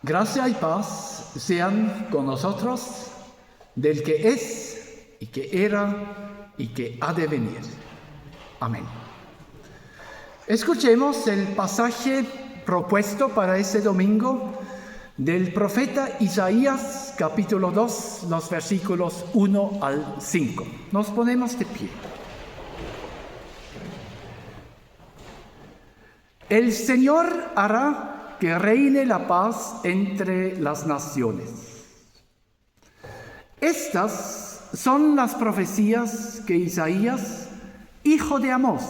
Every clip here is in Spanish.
Gracia y paz sean con nosotros, del que es, y que era, y que ha de venir. Amén. Escuchemos el pasaje propuesto para este domingo del profeta Isaías, capítulo 2, los versículos 1 al 5. Nos ponemos de pie. El Señor hará que reine la paz entre las naciones. Estas son las profecías que Isaías, hijo de Amós,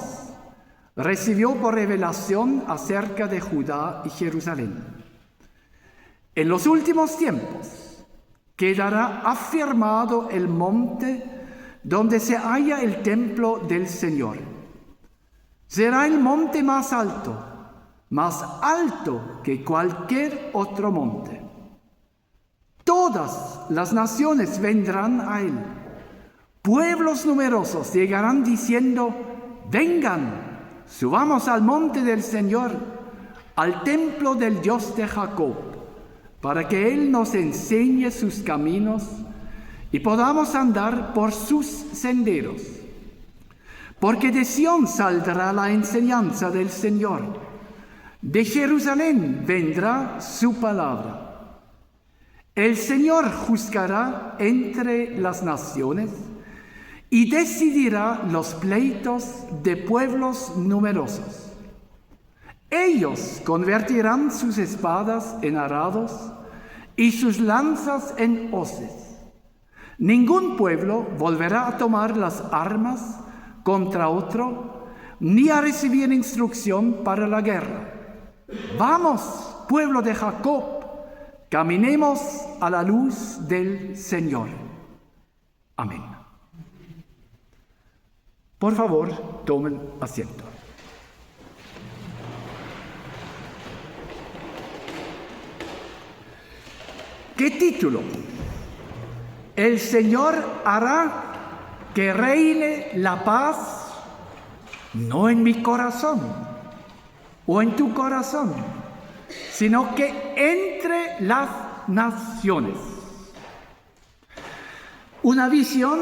recibió por revelación acerca de Judá y Jerusalén. En los últimos tiempos quedará afirmado el monte donde se halla el templo del Señor. Será el monte más alto que cualquier otro monte. Todas las naciones vendrán a él. Pueblos numerosos llegarán diciendo: vengan, subamos al monte del Señor, al templo del Dios de Jacob, para que Él nos enseñe sus caminos y podamos andar por sus senderos. Porque de Sión saldrá la enseñanza del Señor. De Jerusalén vendrá su palabra. El Señor juzgará entre las naciones y decidirá los pleitos de pueblos numerosos. Ellos convertirán sus espadas en arados y sus lanzas en hoces. Ningún pueblo volverá a tomar las armas contra otro, ni a recibir instrucción para la guerra. Vamos, pueblo de Jacob, caminemos a la luz del Señor. Amén. Por favor, tomen asiento. ¿Qué título? El Señor hará que reine la paz, no en mi corazón o en tu corazón, sino que entre las naciones. Una visión,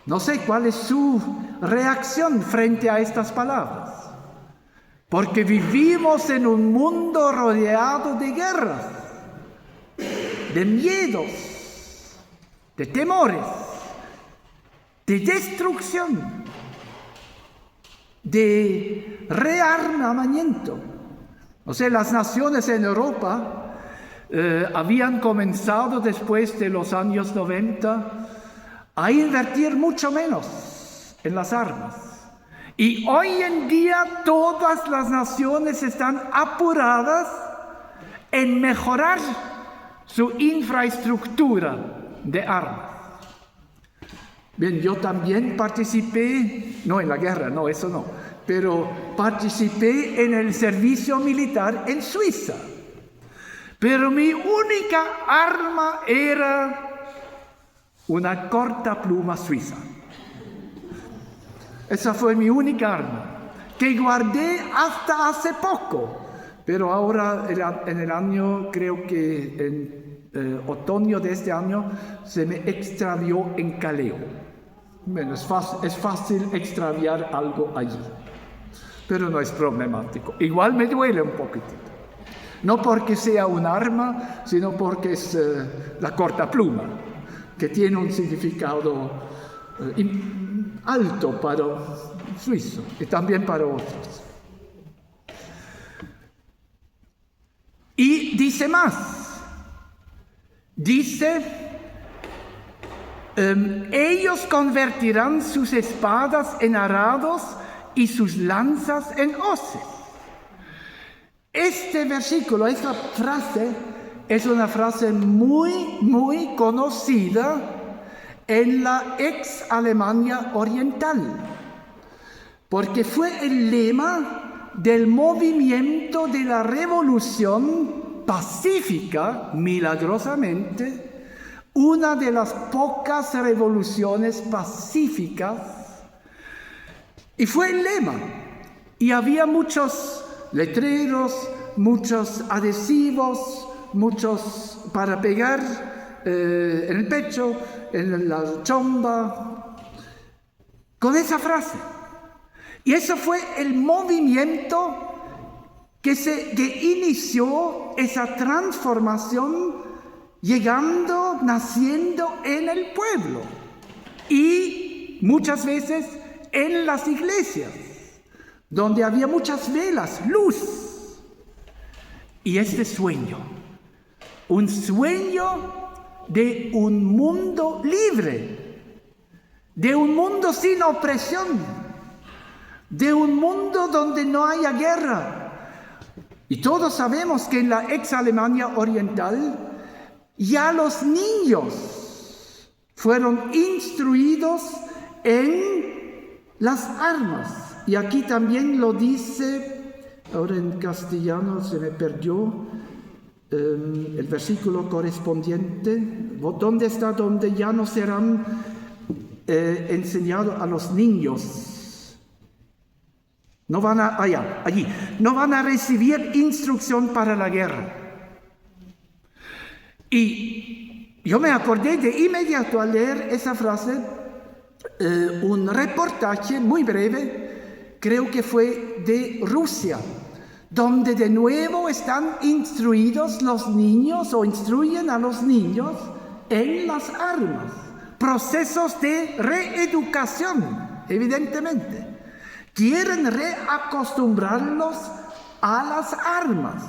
no sé cuál es su reacción frente a estas palabras, porque vivimos en un mundo rodeado de guerras, de miedos, de temores, de destrucción, de rearmamiento. O sea, las naciones en Europa habían comenzado después de los años 90 a invertir mucho menos en las armas. Y hoy en día todas las naciones están apuradas en mejorar su infraestructura de armas. Bien, yo también participé, no en la guerra, no, eso no, pero participé en el servicio militar en Suiza. Pero mi única arma era una cortapluma suiza. Esa fue mi única arma, que guardé hasta hace poco. Pero ahora, en el año, creo que en otoño de este año, se me extravió en Caleo. Bueno, es fácil extraviar algo allí, pero no es problemático. Igual me duele un poquitito. No porque sea un arma, sino porque es la cortapluma, que tiene un significado alto para suizo y también para otros. Y dice más, dice: ellos convertirán sus espadas en arados y sus lanzas en hoces. Este versículo, esta frase, es una frase muy conocida en la ex Alemania Oriental, porque fue el lema del movimiento de la revolución pacífica, milagrosamente, una de las pocas revoluciones pacíficas, y fue el lema. Y había muchos letreros, muchos adhesivos, muchos para pegar en el pecho, en la chomba, con esa frase. Y eso fue el movimiento que inició esa transformación, naciendo en el pueblo y muchas veces en las iglesias, donde había muchas velas, luz. Y este sueño, un sueño de un mundo libre, de un mundo sin opresión, de un mundo donde no haya guerra. Y todos sabemos que en la ex Alemania Oriental ya los niños fueron instruidos en las armas. Y aquí también lo dice, ahora en castellano se me perdió el versículo correspondiente. ¿Dónde está? Donde ya no serán enseñados a los niños. No van allí. No van a recibir instrucción para la guerra. Y yo me acordé de inmediato al leer esa frase, un reportaje muy breve, creo que fue de Rusia, donde de nuevo están instruidos los niños o instruyen a los niños en las armas. Procesos de reeducación, evidentemente. Quieren reacostumbrarlos a las armas.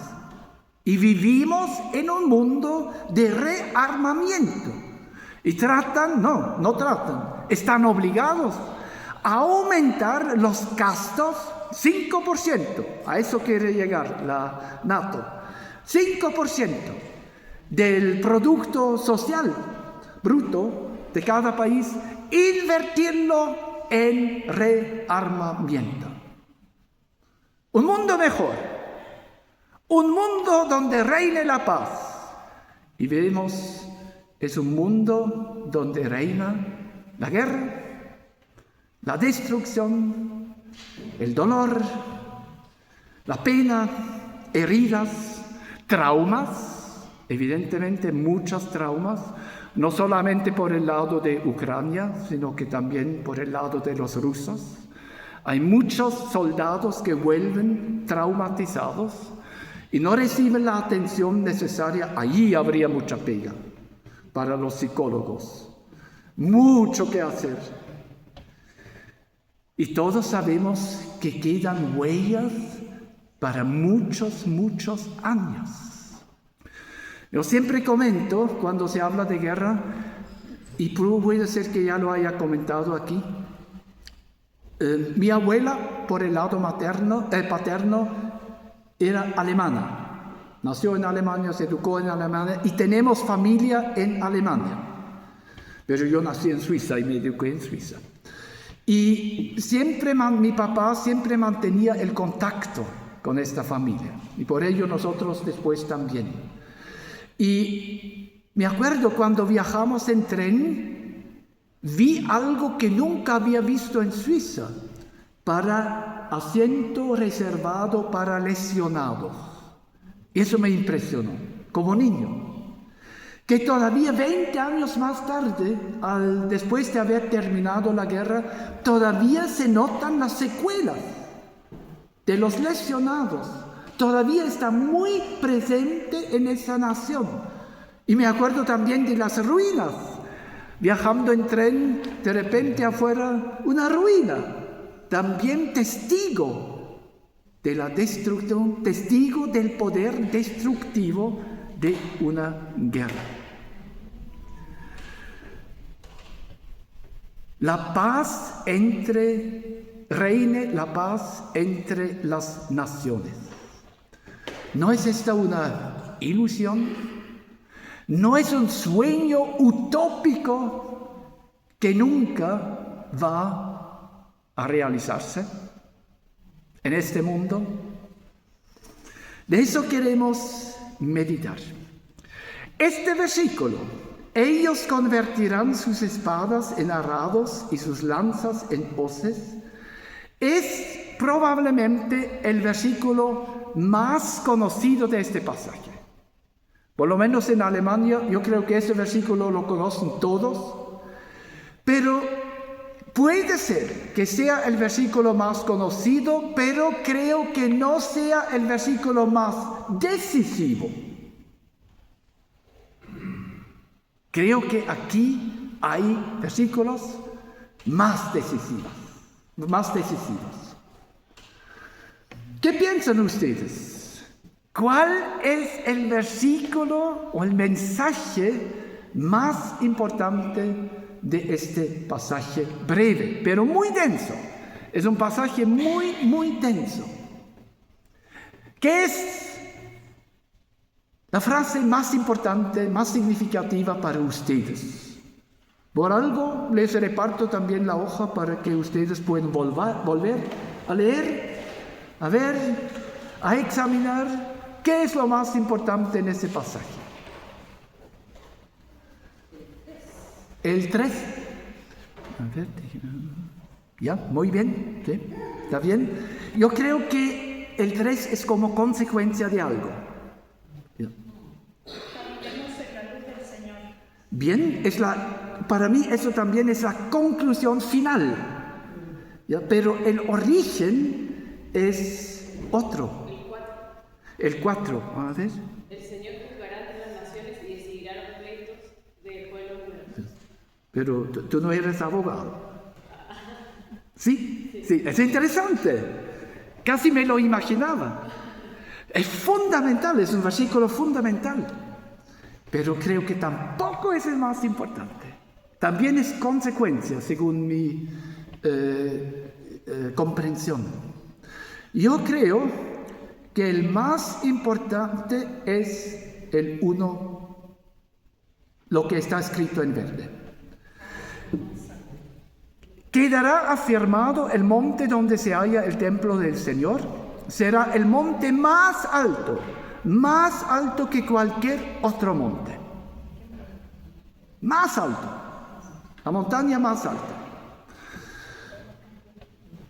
Y vivimos en un mundo de rearmamiento. Y están obligados a aumentar los gastos 5%. A eso quiere llegar la NATO. 5% del producto social bruto de cada país, invertirlo en rearmamiento. Un mundo mejor, un mundo donde reine la paz. Y vemos, es un mundo donde reina la guerra, la destrucción, el dolor, la pena, heridas, traumas, evidentemente muchos traumas, no solamente por el lado de Ucrania, sino que también por el lado de los rusos. Hay muchos soldados que vuelven traumatizados y no reciben la atención necesaria. Allí habría mucha pega para los psicólogos. Mucho que hacer. Y todos sabemos que quedan huellas para muchos años. Yo siempre comento cuando se habla de guerra, y puede ser que ya lo haya comentado aquí, mi abuela por el lado paterno era alemana. Nació en Alemania, se educó en Alemania y tenemos familia en Alemania. Pero yo nací en Suiza y me eduqué en Suiza. Y mi papá siempre mantenía el contacto con esta familia. Y por ello nosotros después también. Y me acuerdo cuando viajamos en tren, vi algo que nunca había visto en Suiza, para asiento reservado para lesionados. Y eso me impresionó, como niño. Que todavía 20 años más tarde, después de haber terminado la guerra, todavía se notan las secuelas de los lesionados. Todavía está muy presente en esa nación. Y me acuerdo también de las ruinas. Viajando en tren, de repente afuera, una ruina. También testigo de la destrucción, testigo del poder destructivo de una guerra. Reine la paz entre las naciones. ¿No es esta una ilusión? ¿No es un sueño utópico que nunca va a realizarse en este mundo? De eso queremos meditar. Este versículo, ellos convertirán sus espadas en arados y sus lanzas en hoces, es probablemente el versículo más conocido de este pasaje. Por lo menos en Alemania, yo creo que ese versículo lo conocen todos, pero puede ser que sea el versículo más conocido, pero creo que no sea el versículo más decisivo. Creo que aquí hay versículos más decisivos. ¿Qué piensan ustedes? ¿Cuál es el versículo o el mensaje más importante de este pasaje breve, pero muy denso? Es un pasaje muy denso. ¿Qué es la frase más importante, más significativa para ustedes? Por algo les reparto también la hoja para que ustedes puedan volver a leer, a ver, a examinar qué es lo más importante en ese pasaje. El 3. A ver, ya, muy bien, ¿sí? ¿Está bien? Yo creo que el 3 es como consecuencia de algo. Ya. Bien, para mí eso también es la conclusión final. ¿Ya? Pero el origen es otro. El 4, a ver. El Señor juzgará ante las naciones y decidirá los pleitos del pueblo nuestro. Pero tú no eres abogado. ¿Sí? Sí, es interesante. Casi me lo imaginaba. Es fundamental, es un versículo fundamental. Pero creo que tampoco es el más importante. También es consecuencia, según mi comprensión. Yo creo que el más importante es el 1, lo que está escrito en verde. Quedará afirmado el monte donde se halla el templo del Señor. Será el monte más alto que cualquier otro monte. Más alto, la montaña más alta.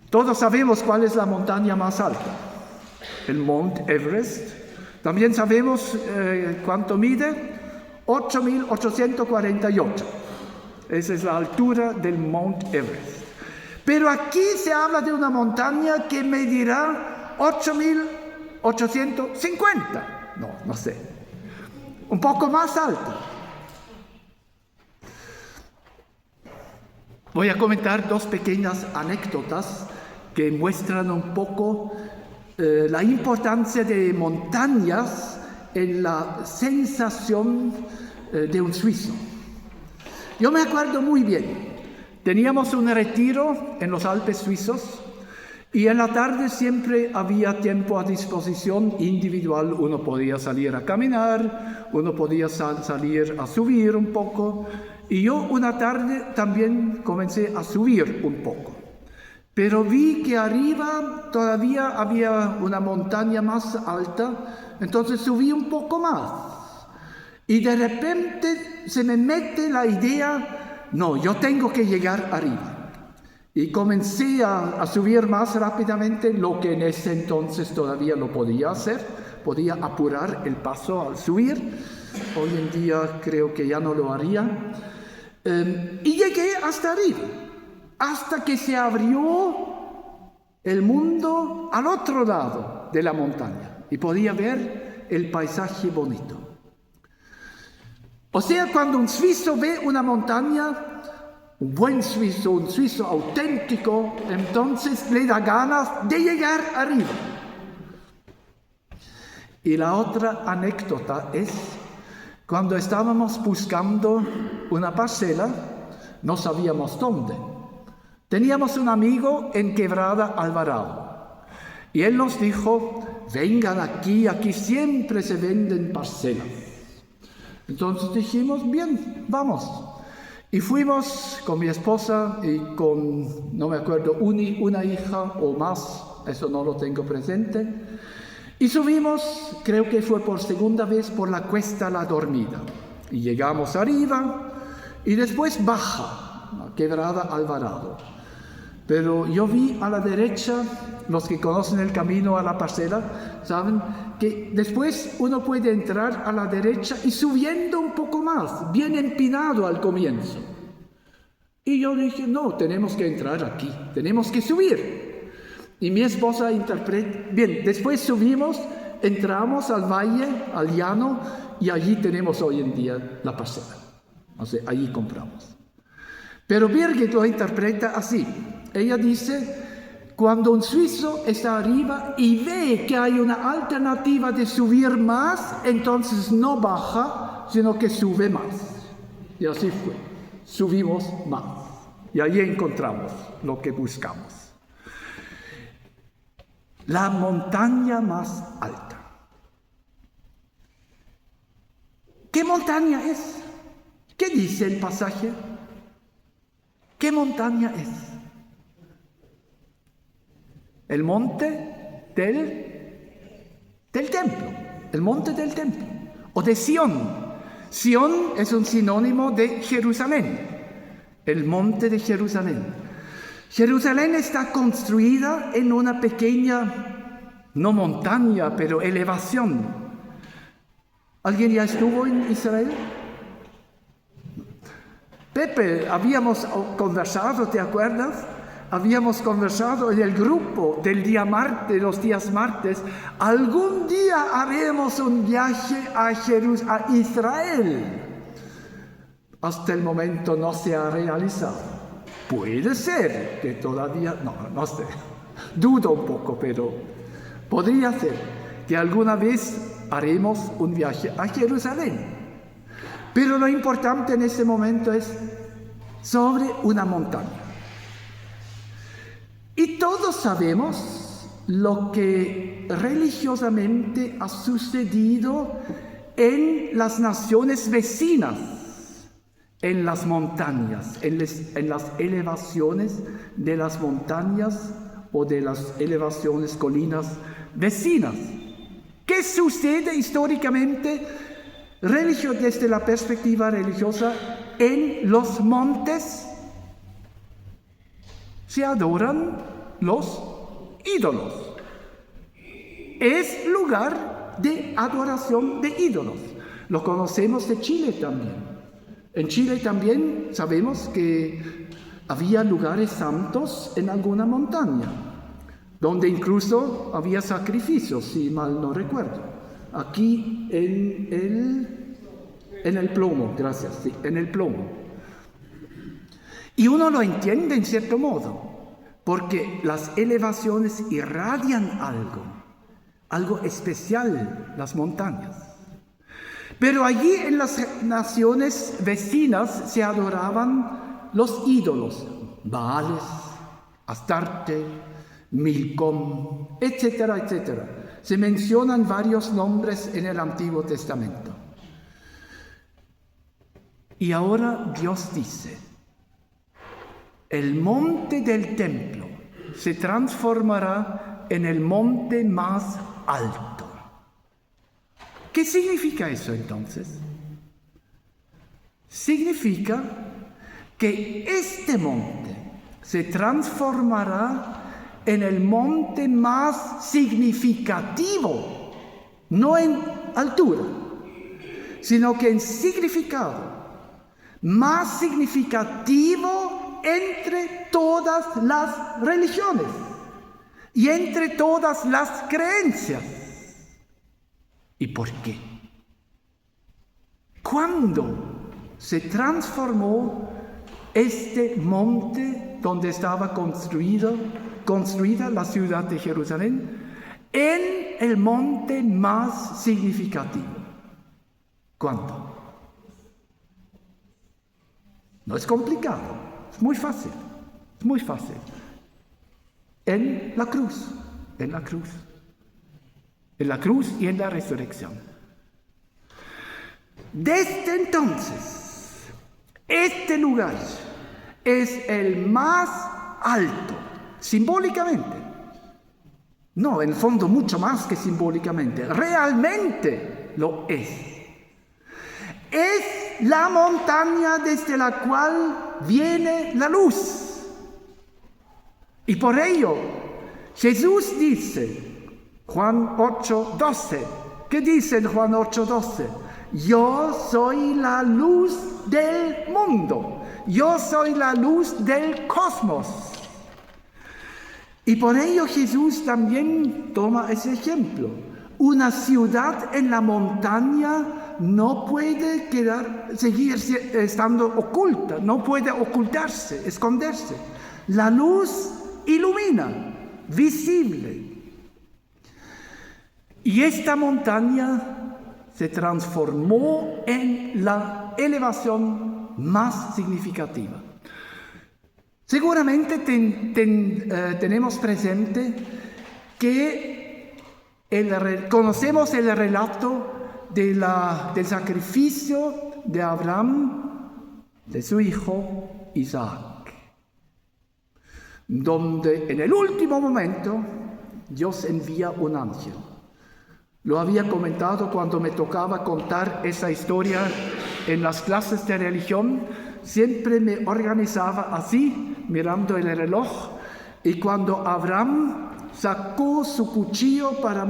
Todos sabemos cuál es la montaña más alta, el Mount Everest. También sabemos cuánto mide, 8.848. Esa es la altura del Mount Everest. Pero aquí se habla de una montaña que medirá 8.850. No sé. Un poco más alta. Voy a comentar 2 pequeñas anécdotas que muestran un poco la importancia de montañas en la sensación de un suizo. Yo me acuerdo muy bien. Teníamos un retiro en los Alpes suizos y en la tarde siempre había tiempo a disposición individual. Uno podía salir a caminar, uno podía salir a subir un poco. Y yo una tarde también comencé a subir un poco. Pero vi que arriba todavía había una montaña más alta, entonces subí un poco más. Y de repente se me mete la idea, no, yo tengo que llegar arriba. Y comencé a subir más rápidamente, lo que en ese entonces todavía no podía hacer, podía apurar el paso al subir. Hoy en día creo que ya no lo haría. Y llegué hasta arriba, hasta que se abrió el mundo al otro lado de la montaña y podía ver el paisaje bonito. O sea, cuando un suizo ve una montaña, un buen suizo, un suizo auténtico, entonces le da ganas de llegar arriba. Y la otra anécdota es cuando estábamos buscando una parcela, no sabíamos dónde. Teníamos un amigo en Quebrada Alvarado. Y él nos dijo, vengan aquí siempre se venden parcelas. Entonces dijimos, bien, vamos. Y fuimos con mi esposa y con, no me acuerdo, una hija o más, eso no lo tengo presente. Y subimos, creo que fue por segunda vez, por la Cuesta La Dormida. Y llegamos arriba y después baja, la Quebrada Alvarado. Pero yo vi a la derecha, los que conocen el camino a la parcela, saben que después uno puede entrar a la derecha y subiendo un poco más, bien empinado al comienzo. Y yo dije, no, tenemos que entrar aquí, tenemos que subir. Y mi esposa interpreta, bien, después subimos, entramos al valle, al llano, y allí tenemos hoy en día la parcela. O sea, allí compramos. Pero Birgit lo interpreta así. Ella dice, cuando un suizo está arriba y ve que hay una alternativa de subir más, entonces no baja, sino que sube más. Y así fue. Subimos más. Y allí encontramos lo que buscamos. La montaña más alta. ¿Qué montaña es? ¿Qué dice el pasaje? ¿Qué montaña es? El monte del templo. El monte del templo. O de Sión. Sión es un sinónimo de Jerusalén. El monte de Jerusalén. Jerusalén está construida en una pequeña, no montaña, pero elevación. ¿Alguien ya estuvo en Israel? Pepe, habíamos conversado, ¿te acuerdas? Habíamos conversado en el grupo del día martes, los días martes. Algún día haremos un viaje a Israel. Hasta el momento no se ha realizado. Puede ser que todavía, no sé, dudo un poco, pero podría ser que alguna vez haremos un viaje a Jerusalén. Pero lo importante en este momento es sobre una montaña. Y todos sabemos lo que religiosamente ha sucedido en las naciones vecinas, en las montañas, en las elevaciones de las montañas o de las elevaciones, colinas vecinas. ¿Qué sucede históricamente, desde la perspectiva religiosa, en los montes? Se adoran los ídolos. Es lugar de adoración de ídolos. Lo conocemos de Chile también. En Chile también sabemos que había lugares santos en alguna montaña, donde incluso había sacrificios, si mal no recuerdo. Aquí en el Plomo, gracias, sí, en el Plomo. Y uno lo entiende en cierto modo, porque las elevaciones irradian algo especial, las montañas. Pero allí en las naciones vecinas se adoraban los ídolos, Baales, Astarte, Milcom, etcétera, etcétera. Se mencionan varios nombres en el Antiguo Testamento. Y ahora Dios dice, el monte del templo se transformará en el monte más alto. ¿Qué significa eso entonces? Significa que este monte se transformará en el monte más significativo, no en altura, sino que en significado, más significativo entre todas las religiones y entre todas las creencias. ¿Y por qué? ¿Cuándo se transformó este monte donde estaba construida la ciudad de Jerusalén en el monte más significativo? ¿Cuándo? No es complicado, es muy fácil, es muy fácil. En la cruz, en la cruz. En la cruz y en la resurrección. Desde entonces, este lugar es el más alto, simbólicamente, No, en el fondo mucho más que simbólicamente, realmente lo es. Es la montaña desde la cual viene la luz. Y por ello, Jesús dice, Juan 8:12, ¿qué dice en Juan 8:12? Yo soy la luz del mundo, yo soy la luz del cosmos. Y por ello Jesús también toma ese ejemplo. Una ciudad en la montaña no puede seguir estando oculta, no puede ocultarse, esconderse. La luz ilumina, visible. Y esta montaña se transformó en la elevación más significativa. Seguramente tenemos presente que conocemos el relato del sacrificio de Abraham, de su hijo Isaac, donde en el último momento Dios envía un ángel. Lo había comentado cuando me tocaba contar esa historia en las clases de religión. Siempre me organizaba así, mirando el reloj, y cuando Abraham sacó su cuchillo para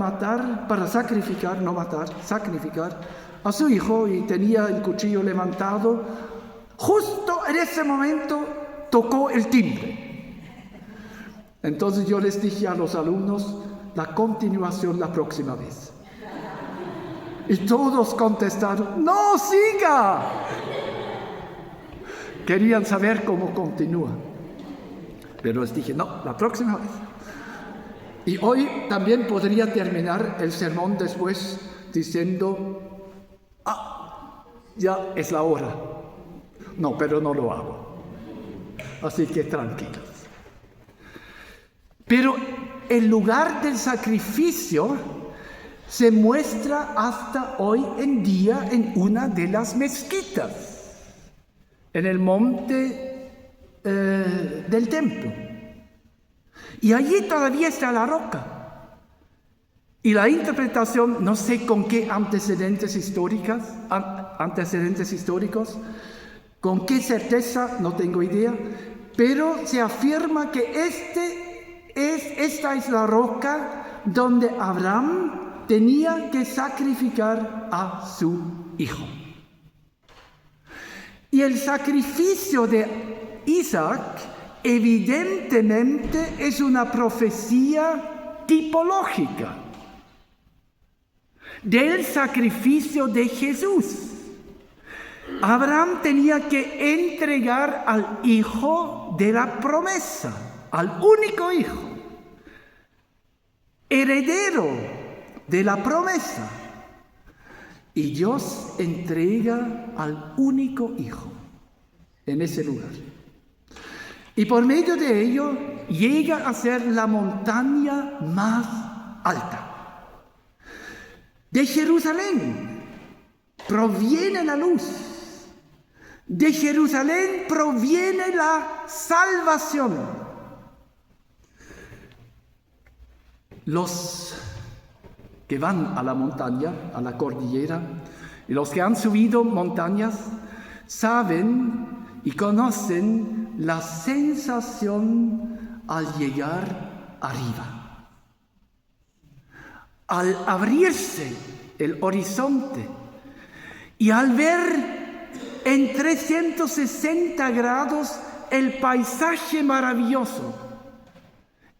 sacrificar a su hijo, y tenía el cuchillo levantado, justo en ese momento tocó el timbre. Entonces yo les dije a los alumnos, la continuación la próxima vez. Y todos contestaron, ¡no, siga! Querían saber cómo continúa. Pero les dije, no, la próxima vez. Y hoy también podría terminar el sermón después diciendo, ya es la hora. No, pero no lo hago. Así que tranquilos. Pero el lugar del sacrificio se muestra hasta hoy en día en una de las mezquitas, en el monte del templo. Y allí todavía está la roca. Y la interpretación, no sé con qué antecedentes históricos, con qué certeza, no tengo idea, pero se afirma que esta es la roca donde Abraham tenía que sacrificar a su hijo. Y el sacrificio de Isaac evidentemente es una profecía tipológica del sacrificio de Jesús. Abraham tenía que entregar al hijo de la promesa, al único hijo, heredero de la promesa. Y Dios entrega al único hijo en ese lugar. Y por medio de ello llega a ser la montaña más alta. De Jerusalén proviene la luz. De Jerusalén proviene la salvación. Los que van a la montaña, a la cordillera, y los que han subido montañas, saben y conocen la sensación al llegar arriba. Al abrirse el horizonte y al ver en 360 grados el paisaje maravilloso,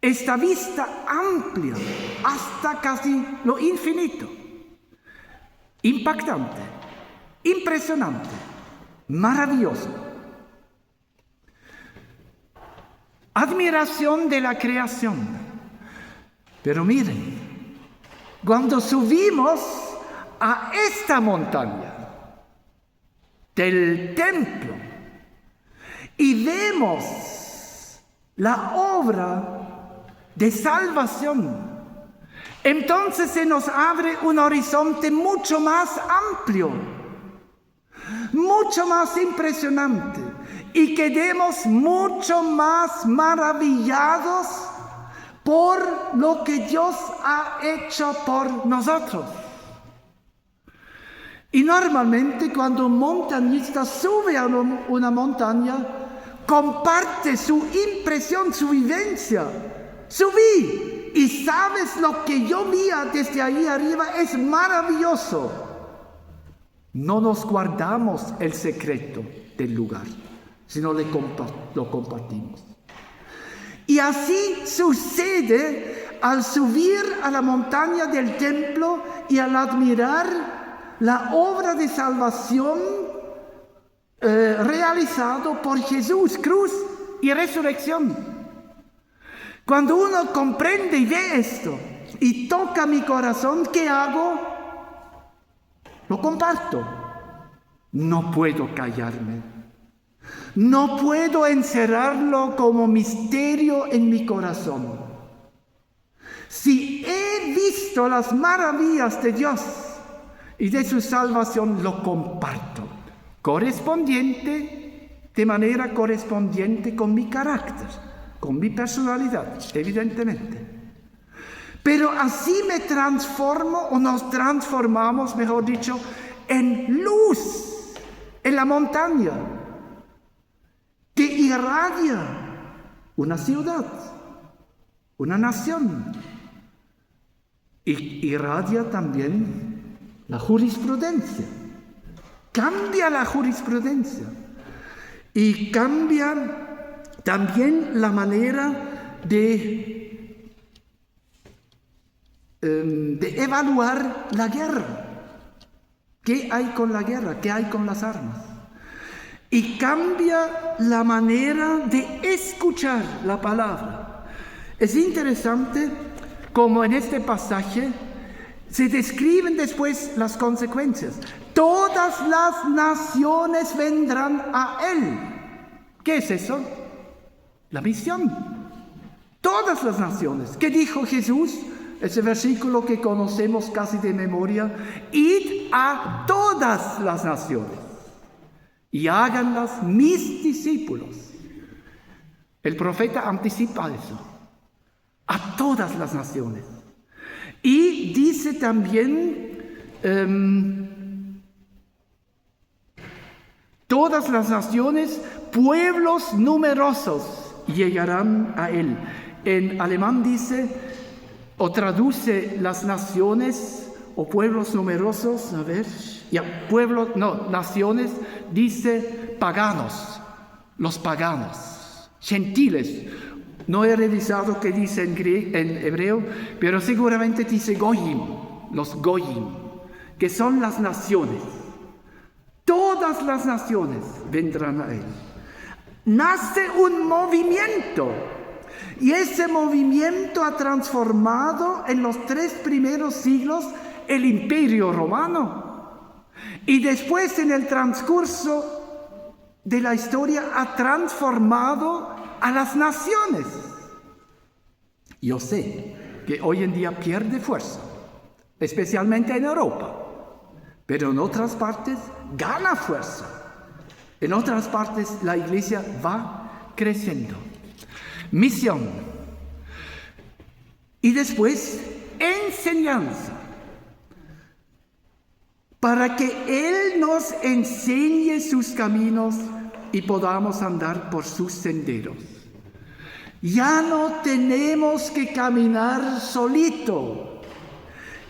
esta vista amplia hasta casi lo infinito, impactante, impresionante, maravilloso. Admiración de la creación. Pero miren, cuando subimos a esta montaña del templo y vemos la obra de salvación, entonces se nos abre un horizonte mucho más amplio, mucho más impresionante, y quedemos mucho más maravillados por lo que Dios ha hecho por nosotros. Y normalmente cuando un montañista sube a una montaña, comparte su impresión, su vivencia. Subí y sabes lo que yo vi desde ahí arriba es maravilloso. No nos guardamos el secreto del lugar, sino lo compartimos. Y así sucede al subir a la montaña del templo y al admirar la obra de salvación realizado por Jesús, cruz y resurrección. Cuando uno comprende y ve esto y toca mi corazón, ¿qué hago? Lo comparto. No puedo callarme. No puedo encerrarlo como misterio en mi corazón. Si he visto las maravillas de Dios y de su salvación, lo comparto. De manera correspondiente con mi carácter, con mi personalidad, evidentemente. Pero así me transformo, o nos transformamos, mejor dicho, en luz en la montaña que irradia una ciudad, una nación, y irradia también la jurisprudencia. Cambia la jurisprudencia y cambia también la manera de evaluar la guerra. ¿Qué hay con la guerra? ¿Qué hay con las armas? Y cambia la manera de escuchar la palabra. Es interesante como en este pasaje se describen después las consecuencias. Todas las naciones vendrán a Él. ¿Qué es eso? La misión. Todas las naciones. ¿Qué dijo Jesús? Ese versículo que conocemos casi de memoria. Id a todas las naciones y háganlas mis discípulos. El profeta anticipa eso. A todas las naciones. Y dice también, todas las naciones, pueblos numerosos llegarán a Él. En alemán dice, o traduce las naciones o pueblos numerosos, naciones, dice paganos, los paganos, gentiles. No he revisado qué dice en hebreo, pero seguramente dice goyim, los goyim, que son las naciones. Todas las naciones vendrán a Él. Nace un movimiento, y ese movimiento ha transformado en los 3 primeros siglos el Imperio Romano. Y después, en el transcurso de la historia, ha transformado a las naciones. Yo sé que hoy en día pierde fuerza, especialmente en Europa, pero en otras partes gana fuerza. En otras partes la iglesia va creciendo. Misión. Y después, enseñanza. Para que Él nos enseñe sus caminos y podamos andar por sus senderos. Ya no tenemos que caminar solito.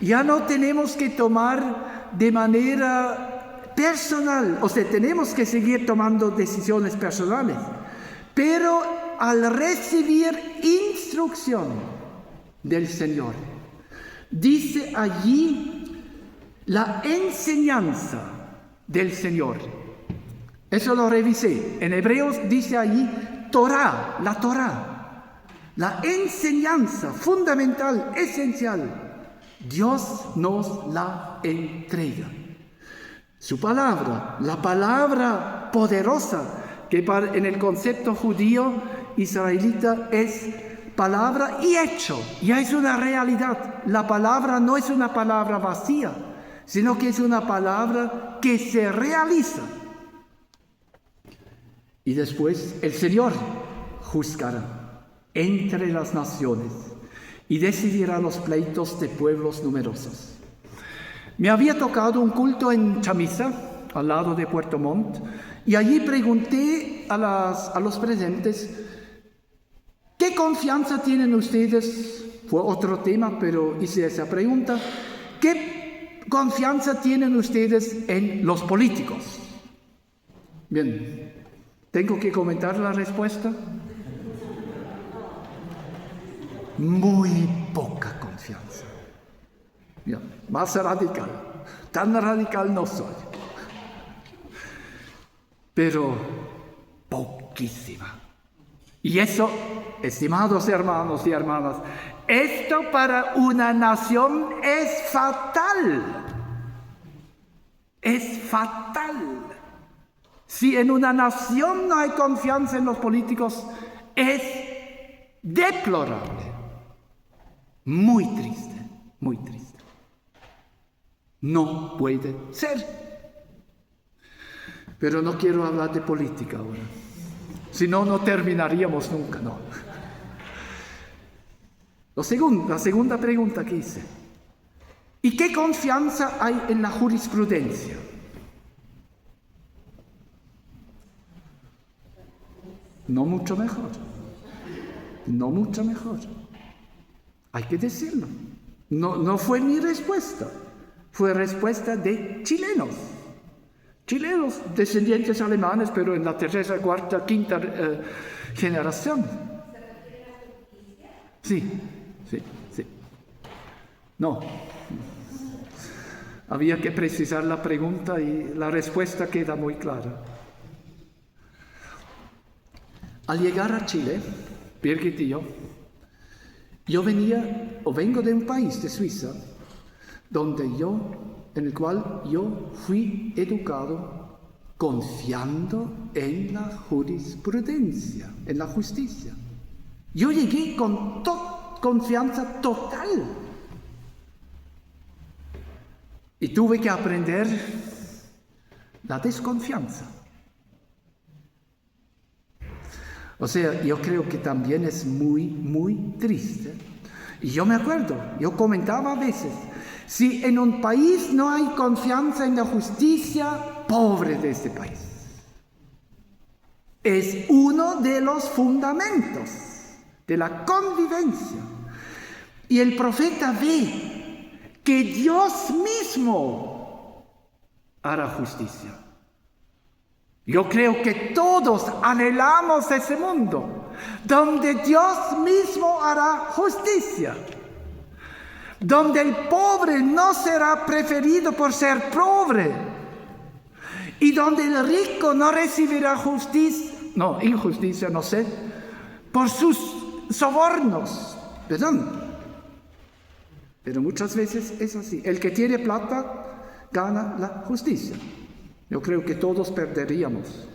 Ya no tenemos que tomar de manera personal. O sea, tenemos que seguir tomando decisiones personales. Pero al recibir instrucción del Señor, dice allí la enseñanza del Señor. Eso lo revisé. En Hebreos dice allí Torah, la Torah. La enseñanza fundamental, esencial. Dios nos la entrega. Su palabra, la palabra poderosa, que en el concepto judío israelita es palabra y hecho. Ya es una realidad. La palabra no es una palabra vacía, sino que es una palabra que se realiza. Y después el Señor juzgará entre las naciones. y decidirá los pleitos de pueblos numerosos. Me había tocado un culto en Chamisa, al lado de Puerto Montt, y allí pregunté a los presentes, ¿qué confianza tienen ustedes? Fue otro tema, pero hice esa pregunta. ¿Qué confianza tienen ustedes en los políticos? Bien, ¿tengo que comentar la respuesta? Muy poca confianza. Bien, más radical. Tan radical no soy. Pero poquísima. Y eso, estimados hermanos y hermanas, esto para una nación es fatal. Es fatal. Si en una nación no hay confianza en los políticos, es deplorable. Muy triste, muy triste. No puede ser. Pero no quiero hablar de política ahora. Si no, no terminaríamos nunca, no. La segunda pregunta que hice. ¿Y qué confianza hay en la jurisprudencia? No mucho mejor. No mucho mejor. Hay que decirlo. No fue mi respuesta. Fue respuesta de chilenos. Chilenos, descendientes alemanes, pero en la tercera, cuarta, quinta generación. Sí. No. Había que precisar la pregunta y la respuesta queda muy clara. Al llegar a Chile, Birgit y yo vengo de un país, de Suiza, en el cual yo fui educado confiando en la jurisprudencia, en la justicia. Yo llegué con confianza total. Y tuve que aprender la desconfianza. O sea, yo creo que también es muy, muy triste. Y yo me acuerdo, yo comentaba a veces, si en un país no hay confianza en la justicia, pobre de este país. Es uno de los fundamentos de la convivencia. Y el profeta ve que Dios mismo hará justicia. Yo creo que todos anhelamos ese mundo, donde Dios mismo hará justicia, donde el pobre no será preferido por ser pobre, y donde el rico no recibirá injusticia, por sus sobornos, perdón. Pero muchas veces es así. El que tiene plata gana la justicia. Yo creo que todos perderíamos,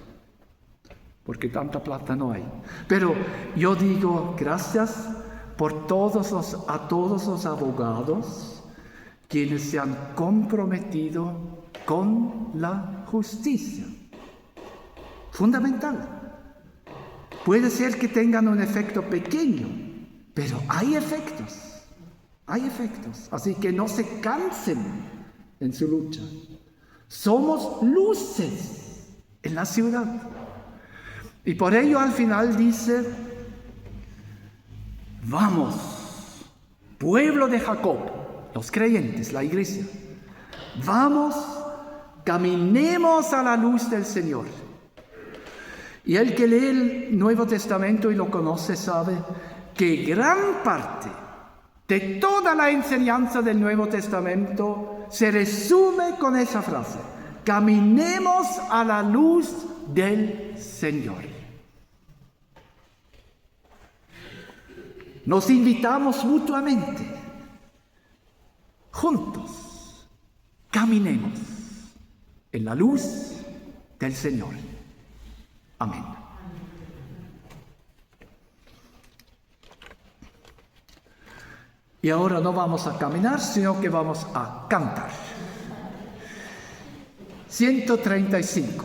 porque tanta plata no hay. Pero yo digo gracias a todos los abogados quienes se han comprometido con la justicia. Fundamental. Puede ser que tengan un efecto pequeño, pero hay efectos. Hay efectos. Así que no se cansen en su lucha. Somos luces en la ciudad. Y por ello al final dice, vamos, pueblo de Jacob, los creyentes, la iglesia, vamos, caminemos a la luz del Señor. Y el que lee el Nuevo Testamento y lo conoce sabe que gran parte de toda la enseñanza del Nuevo Testamento se resume con esa frase: caminemos a la luz del Señor. Nos invitamos mutuamente, juntos, caminemos en la luz del Señor. Amén. Y ahora no vamos a caminar, sino que vamos a cantar. 135.